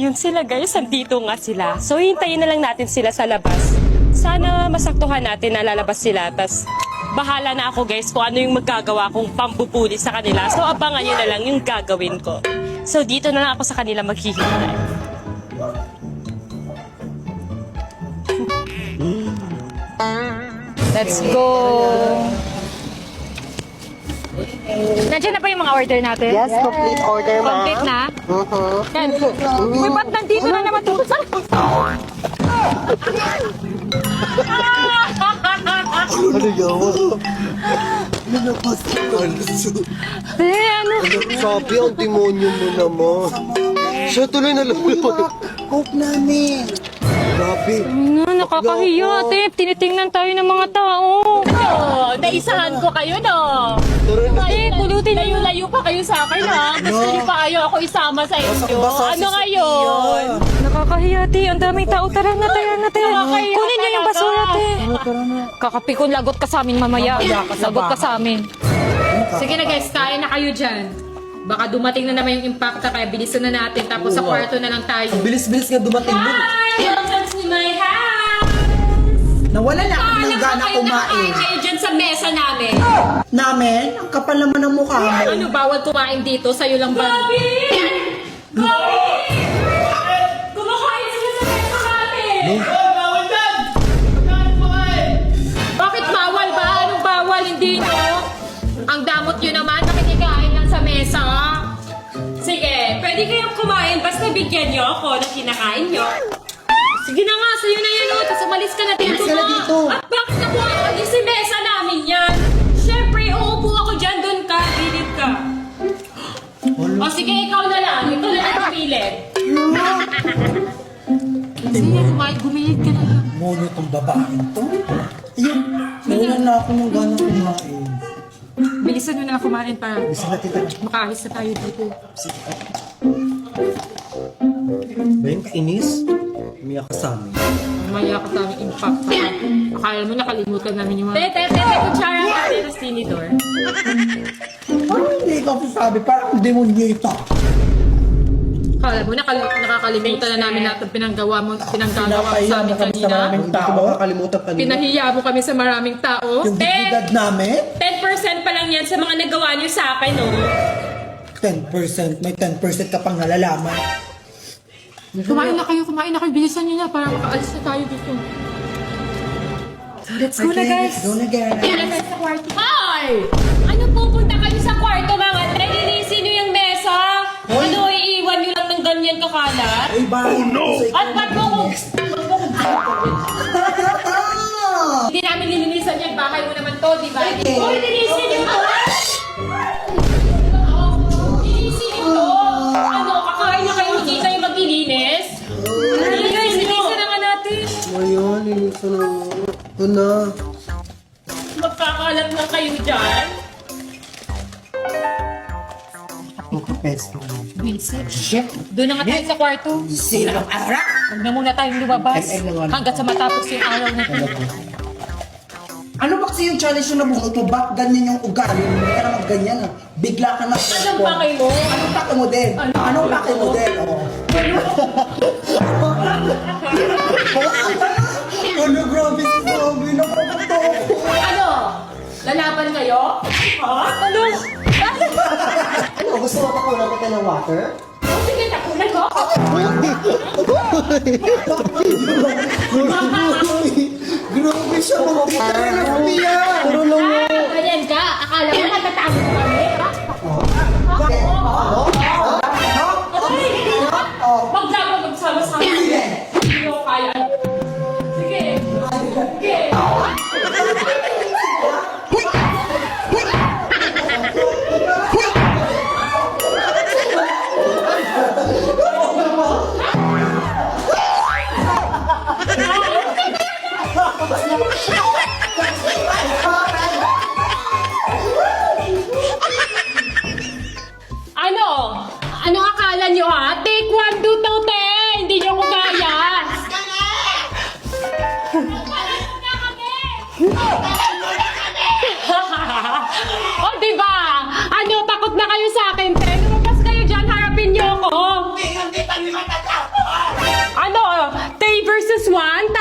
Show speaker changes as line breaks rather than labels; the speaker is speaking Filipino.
Ayun sila guys, andito nga sila. So hintayin na lang natin sila sa labas. Sana masaktuhan natin na lalabas sila. Tas bahala na ako guys kung ano yung magagawa kong pambubuli sa kanila. So abangan nyo na lang yung gagawin ko. So dito na lang ako sa kanila maghihintay. Let's go! Nandiyan na ba yung mga order natin?
Yes, complete order, ma'am.
Complete na? Yan. Uy, ba't nandito na naman ito?
Ano yun? Nalabas ka.
Ano?
Sabi, ang demonyo mo naman. Siya tuloy na lang. Hope namin. Grabe.
Nakakahiya, ate. Tinitingnan tayo ng mga tao. Naisahan ko kayo, no? Ay, pulutin layo-layo pa kayo sa akin, ha? Gusto niyo pa ayaw ako isama sa inyo. Ano ngayon? Nakakahiya, ate. Ang daming tao. Tara na, kunin niyo yung basura, ate. Kakapikon, lagot ka sa amin mamaya. Lagot ka sa amin. Sige na guys, kain na kayo dyan. Baka dumating na naman yung impacta, kaya bilisan na natin. Tapos sa kwarto na lang tayo.
Bilis-bilis nga dumating mo.
Hi! Welcome to my house!
Nawala na ako ng gana
Nakakain
kumain.
kayo dyan sa mesa namin.
Namin, ang kapal naman ng mukha mo.
Ano, bawal kumain dito? Sa'yo lang ba? Gabi! Kumakain sila sa mesa namin! Bakit bawal ba? Anong bawal? Hindi nyo? Ang damot nyo naman, nakikikain lang sa mesa. Sige, pwede kayong kumain basta bigyan nyo ako na kinakain nyo. Sige na nga, sa'yo na yan o. Tapos umalis ka na dito.
Umalis ka na dito.
At bakit nakuha ko si mesa namin yan? Siyempre, uupo ako dyan, doon ka, gilid ka. O sige, ikaw na lang. Ikaw na lang pumilid. Sige, gumilid ka na lang.
Mono itong babaeng to. Ayun, nawala na ako ng gana kumain.
Bilisan nyo na kumain para
Bisa na tita.
makaalis na tayo dito.
Ba yung kainis? Umiyak ka sa amin.
Maya ka taming impact. Akala mo nakalimutan namin yung mga... Tete, kutsara ka dito sa tinidor.
Parang hindi ikaw sabi, parang demonyo ito.
Akala mo nakakalimutan na namin natin pinanggawa mo sa amin
kami sa
kanina.
maraming
Hindi ko
tao.
makakalimutan kanina.
Pinahiya mo kami sa maraming tao.
Yung dignidad namin,
10% pa lang yan sa mga nagawa niyo sa akin, no?
10%. May 10% ka pang nalalaman.
Kumain na kayo. Bilisan niyo na para makaalis na tayo dito. Let's go na, guys.
Let's go na, guys.
Let's sa kwarto. Ay! Ano pupunta kayo sa kwarto, mga tre? Linisin niyo yung mesa. Ano, iiwan niyo lang ng ganyan kakalat?
Uy, bahay mo.
At ba't mo kung... Hindi namin lilinisan yan. Bahay mo naman to, di ba? Uy, linisin niyo to! Linisin niyo to! Ano, kakain na kayo, hindi tayo maglilinis? Linisin na nga natin.
Ngayon, inisan na. Ito na.
Magkakalat lang kayo dyan.
Pesto.
Visit.
Shit.
Doon na nga tayo sa kwarto.
Silang ara.
Huwag na muna tayong lumabas. Hanggat sa matapos yung araw na ito.
Ano ba kasi yung challenge yung nabuhat mo? Ba't ganyan yung ugali mo? Hindi ka naman ganyan ah. Bigla ka na.
Anong pakay mo?
Anong pakay mo din? Anong pakay mo din? Ano, grabe si Sabi. Nakakato ako.
Ano? Lalaban kayo? Ha? Ano?
Ano, gusto mo pakunan kita ng water?
Oh, sige, takunan mo.
Grabe siya.
Puro lang mo.
Ganyan ka? Akala mo nagtatago mo kami? Maglaban magsama-sama. Hindi ko kaya. Sige. Sige. Ano? Ano akala nyo ha? Take one, do to, te! Hindi nyo ko kaya! O diba? Ano, takot na kayo sa akin, te? Lumabas kayo dyan, harapin nyo ako!
Hindi kami
Ano? 3 versus 1?